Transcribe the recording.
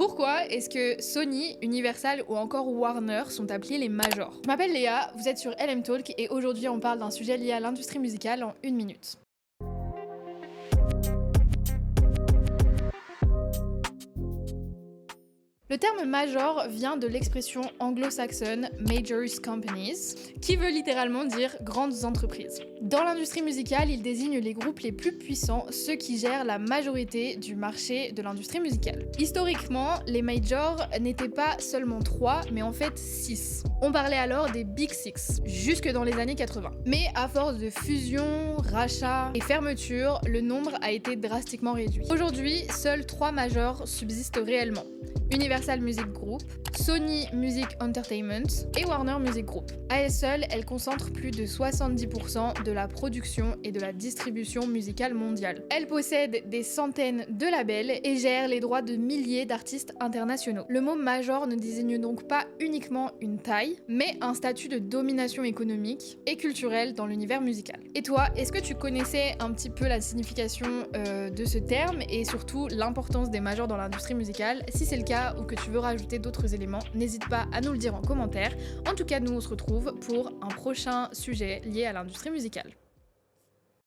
Pourquoi est-ce que Sony, Universal ou encore Warner sont appelés les majors? Je m'appelle Léa, vous êtes sur LM Talk et aujourd'hui on parle d'un sujet lié à l'industrie musicale en 1 minute. Le terme major vient de l'expression anglo-saxonne Majors Companies, qui veut littéralement dire grandes entreprises. Dans l'industrie musicale, il désigne les groupes les plus puissants, ceux qui gèrent la majorité du marché de l'industrie musicale. Historiquement, les majors n'étaient pas seulement 3, mais en fait 6. On parlait alors des Big Six, jusque dans les années 80. Mais à force de fusions, rachats et fermetures, le nombre a été drastiquement réduit. Aujourd'hui, seuls 3 majors subsistent réellement. Universal Music Group, Sony Music Entertainment et Warner Music Group. À elles seules, elles concentrent plus de 70% de la production et de la distribution musicale mondiale. Elles possèdent des centaines de labels et gèrent les droits de milliers d'artistes internationaux. Le mot major ne désigne donc pas uniquement une taille, mais un statut de domination économique et culturelle dans l'univers musical. Et toi, est-ce que tu connaissais un petit peu la signification de ce terme et surtout l'importance des majors dans l'industrie musicale? Si c'est le cas, ou que tu veux rajouter d'autres éléments, n'hésite pas à nous le dire en commentaire. En tout cas, nous on se retrouve pour un prochain sujet lié à l'industrie musicale.